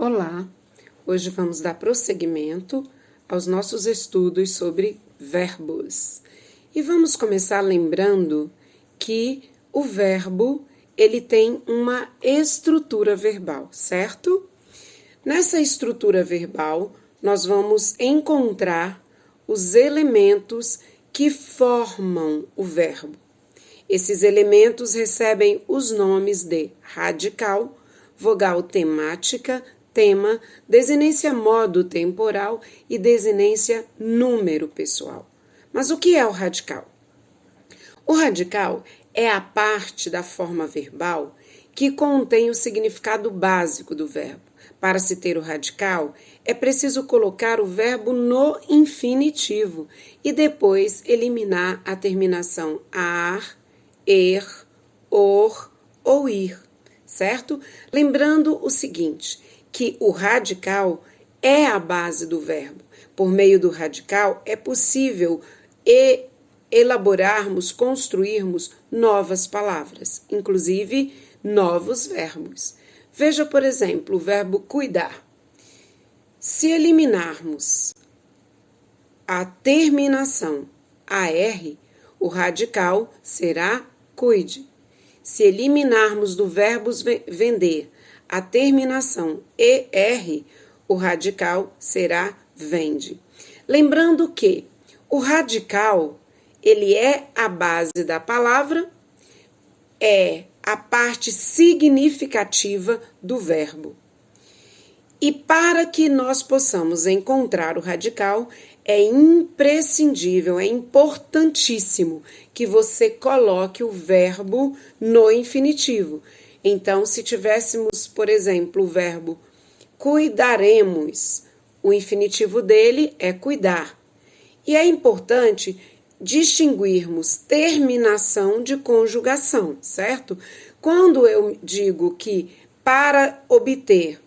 Olá, hoje vamos dar prosseguimento aos nossos estudos sobre verbos. E vamos começar lembrando que o verbo, ele tem uma estrutura verbal, certo? Nessa estrutura verbal, nós vamos encontrar os elementos que formam o verbo. Esses elementos recebem os nomes de radical, vogal temática, tema, desinência modo temporal e desinência número pessoal. Mas o que é o radical? O radical é a parte da forma verbal que contém o significado básico do verbo. Para se ter o radical, é preciso colocar o verbo no infinitivo e depois eliminar a terminação ar, or ou ir, certo? Lembrando o seguinte, que o radical é a base do verbo. Por meio do radical, é possível elaborarmos, construirmos novas palavras, inclusive novos verbos. Veja, por exemplo, o verbo cuidar. Se eliminarmos a terminação AR, o radical será cuide. Se eliminarmos do verbo vender a terminação ER, o radical será vende. Lembrando que o radical, ele é a base da palavra, é a parte significativa do verbo. E para que nós possamos encontrar o radical, é imprescindível, é importantíssimo que você coloque o verbo no infinitivo. Então, se tivéssemos, por exemplo, o verbo cuidaremos, o infinitivo dele é cuidar. E é importante distinguirmos terminação de conjugação, certo? Quando eu digo que para obter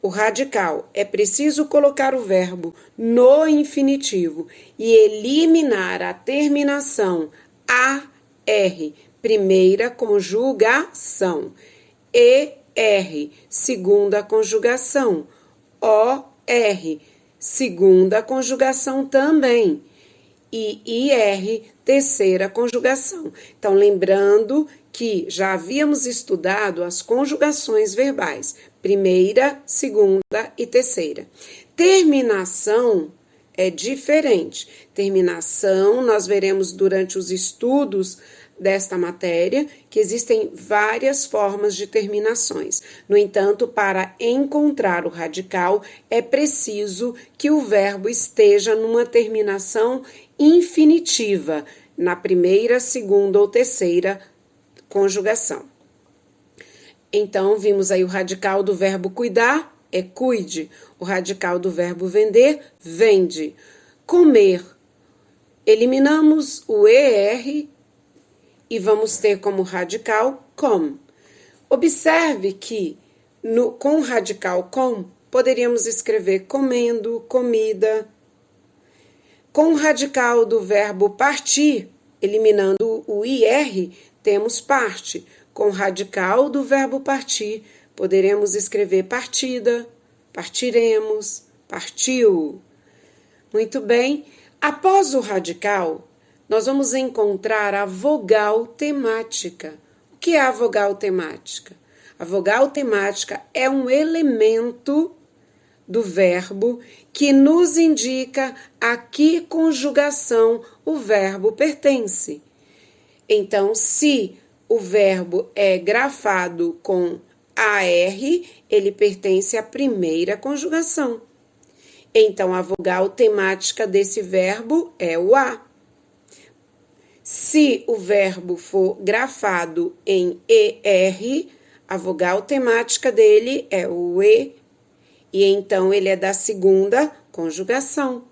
o radical é preciso colocar o verbo no infinitivo e eliminar a terminação AR, primeira conjugação, ER, segunda conjugação, OR, segunda conjugação também, e IR, terceira conjugação. Então, lembrando que já havíamos estudado as conjugações verbais, primeira, segunda e terceira. Terminação é diferente. Terminação, nós veremos durante os estudos desta matéria que existem várias formas de terminações. No entanto, para encontrar o radical, é preciso que o verbo esteja numa terminação infinitiva, na primeira, segunda ou terceira conjugação. Então, vimos aí o radical do verbo cuidar, é cuide. O radical do verbo vender, vende. Comer, eliminamos o ER e vamos ter como radical com. Observe que com o radical com, poderíamos escrever comendo, comida. Com o radical do verbo partir, eliminando o IR, temos parte. Com o radical do verbo partir, poderemos escrever partida, partiremos, partiu. Muito bem. Após o radical, nós vamos encontrar a vogal temática. O que é a vogal temática? A vogal temática é um elemento do verbo que nos indica a que conjugação o verbo pertence. Então, se o verbo é grafado com AR, ele pertence à primeira conjugação. Então, a vogal temática desse verbo é o A. Se o verbo for grafado em ER, a vogal temática dele é o E, e então ele é da segunda conjugação.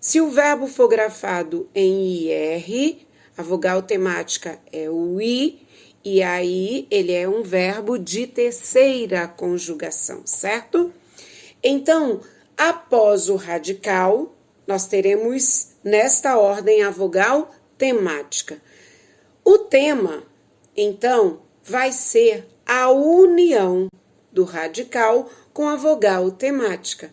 Se o verbo for grafado em IR, a vogal temática é o I, e aí ele é um verbo de terceira conjugação, certo? Então, após o radical, nós teremos nesta ordem a vogal temática. O tema, então, vai ser a união do radical com a vogal temática.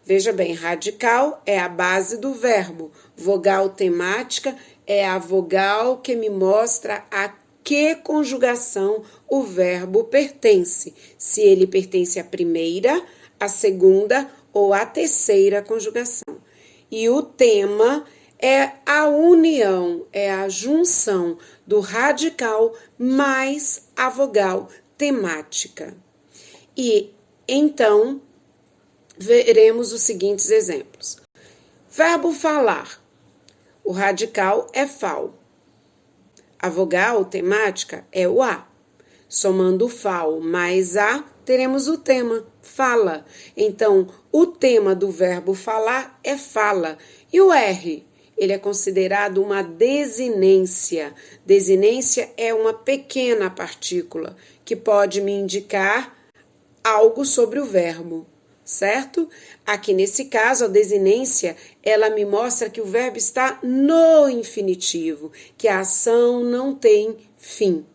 Veja bem, radical é a base do verbo, vogal temática é a vogal que me mostra a que conjugação o verbo pertence, se ele pertence à primeira, à segunda ou à terceira conjugação. E o tema é a união, é a junção do radical mais a vogal temática. E então veremos os seguintes exemplos. Verbo falar. O radical é fal. A vogal temática é o a. Somando o fal mais a, teremos o tema, fala. Então, o tema do verbo falar é fala. E o R? Ele é considerado uma desinência. Desinência é uma pequena partícula que pode me indicar algo sobre o verbo, certo? Aqui nesse caso, a desinência, ela me mostra que o verbo está no infinitivo, que a ação não tem fim.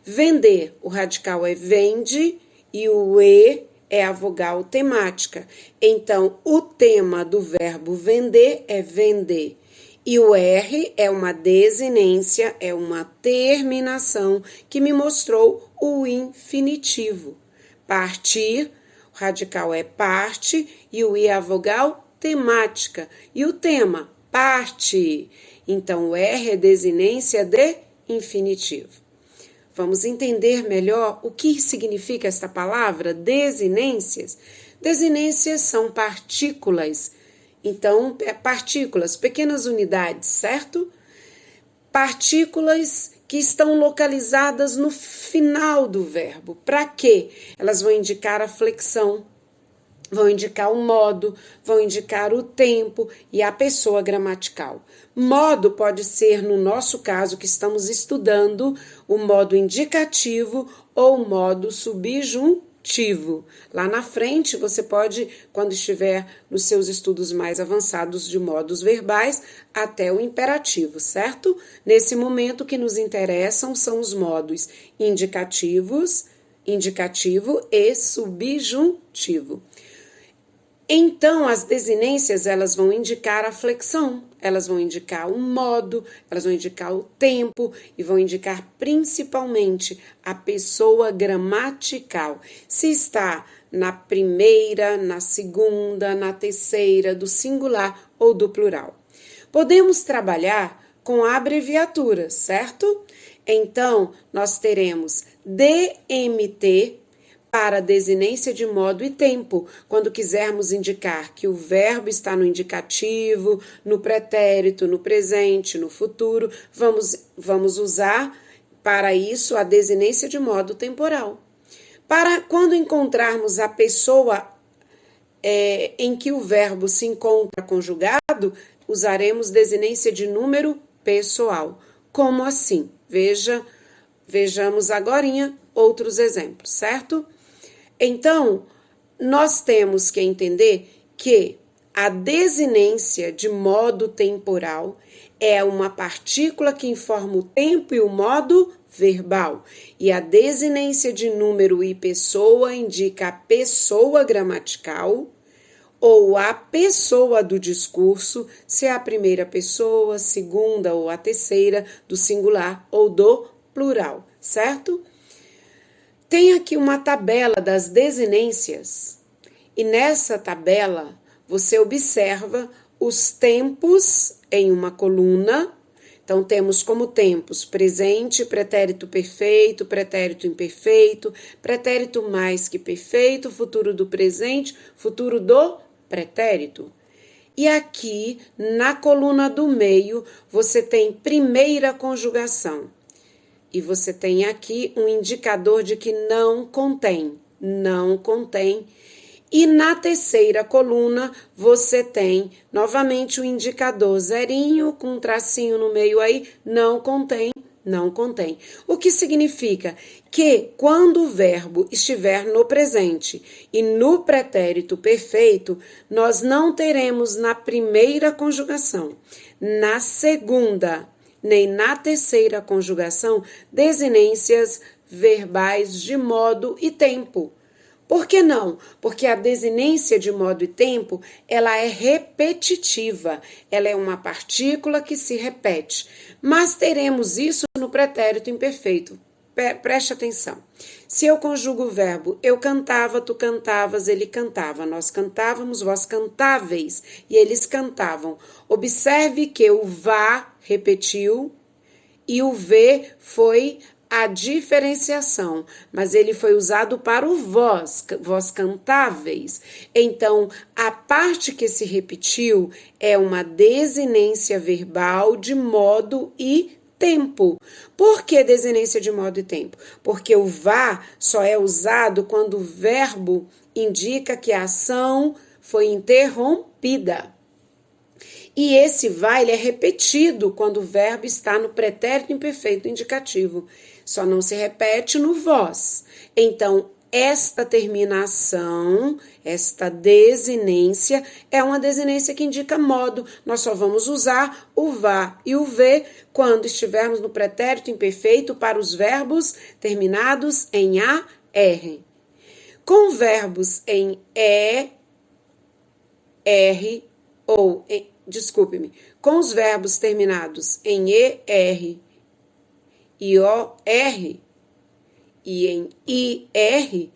Vender, o radical é vende e o e é a vogal temática. Então, o tema do verbo vender é vender. E o R é uma desinência, é uma terminação que me mostrou o infinitivo. Partir, o radical é parte e o I é a vogal temática. E o tema, parte. Então, o R é desinência de infinitivo. Vamos entender melhor o que significa esta palavra, desinências. Desinências são partículas. Então, partículas, pequenas unidades, certo? Partículas que estão localizadas no final do verbo. Para quê? Elas vão indicar a flexão, vão indicar o modo, vão indicar o tempo e a pessoa gramatical. Modo pode ser, no nosso caso que estamos estudando, o modo indicativo ou o modo subjuntivo. Lá na frente, você pode, quando estiver nos seus estudos mais avançados de modos verbais, até o imperativo, certo? Nesse momento, o que nos interessam são os modos indicativos, indicativo e subjuntivo. Então, as desinências, elas vão indicar a flexão, elas vão indicar o modo, elas vão indicar o tempo e vão indicar principalmente a pessoa gramatical. Se está na primeira, na segunda, na terceira, do singular ou do plural. Podemos trabalhar com abreviaturas, certo? Então, nós teremos DMT, para desinência de modo e tempo, quando quisermos indicar que o verbo está no indicativo, no pretérito, no presente, no futuro, vamos usar para isso a desinência de modo temporal. Para quando encontrarmos a pessoa em que o verbo se encontra conjugado, usaremos desinência de número pessoal. Como assim? Vejamos agorinha outros exemplos, certo? Então, nós temos que entender que a desinência de modo temporal é uma partícula que informa o tempo e o modo verbal. E a desinência de número e pessoa indica a pessoa gramatical ou a pessoa do discurso, se é a primeira pessoa, segunda ou a terceira, do singular ou do plural, certo? Tem aqui uma tabela das desinências e nessa tabela você observa os tempos em uma coluna. Então, temos como tempos presente, pretérito perfeito, pretérito imperfeito, pretérito mais que perfeito, futuro do presente, futuro do pretérito. E aqui, na coluna do meio, você tem primeira conjugação. E você tem aqui um indicador de que não contém. E na terceira coluna, você tem novamente o indicador zerinho, com um tracinho no meio aí, não contém. O que significa que quando o verbo estiver no presente e no pretérito perfeito, nós não teremos na primeira conjugação, na segunda, nem na terceira conjugação, desinências verbais de modo e tempo. Por que não? Porque a desinência de modo e tempo, ela é repetitiva, ela é uma partícula que se repete. Mas teremos isso no pretérito imperfeito. Preste atenção. Se eu conjugo o verbo eu cantava, tu cantavas, ele cantava, nós cantávamos, vós cantáveis e eles cantavam. Observe que o vá repetiu e o ver foi a diferenciação, mas ele foi usado para o vós, vós cantáveis. Então, a parte que se repetiu é uma desinência verbal de modo e tempo. Por que desinência de modo e tempo? Porque o vá só é usado quando o verbo indica que a ação foi interrompida. E esse vá, ele é repetido quando o verbo está no pretérito imperfeito indicativo. Só não se repete no vós. Então, esta terminação, esta desinência, é uma desinência que indica modo. Nós só vamos usar o vá e o ver quando estivermos no pretérito imperfeito para os verbos terminados em AR. Com verbos em ER ou com os verbos terminados em ER e OR e em IR,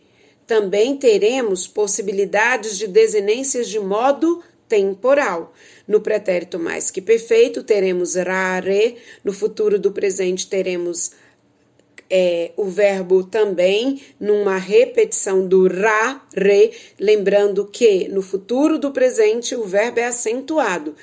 também teremos possibilidades de desinências de modo temporal. No pretérito mais que perfeito, teremos rare, no futuro do presente teremos o verbo também numa repetição do ra, re, lembrando que no futuro do presente o verbo é acentuado.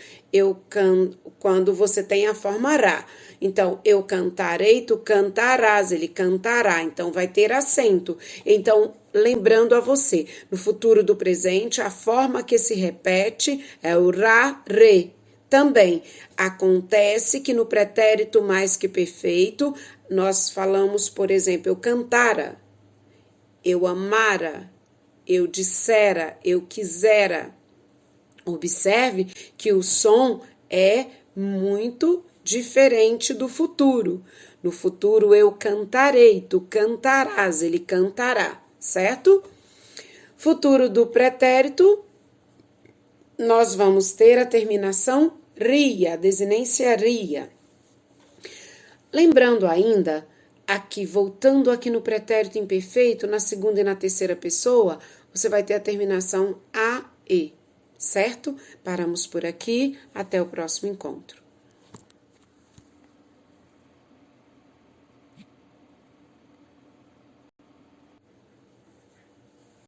Quando você tem a forma ra. Então, eu cantarei, tu cantarás, ele cantará. Então, vai ter acento. Então, lembrando a você, no futuro do presente, a forma que se repete é o ra, re. Também acontece que no pretérito mais que perfeito, nós falamos, por exemplo, eu cantara, eu amara, eu dissera, eu quisera. Observe que o som é muito diferente do futuro. No futuro eu cantarei, tu cantarás, ele cantará, certo? Futuro do pretérito, nós vamos ter a terminação ria, a desinência ria. Lembrando ainda, voltando aqui no pretérito imperfeito, na segunda e na terceira pessoa, você vai ter a terminação AE, certo? Paramos por aqui, até o próximo encontro.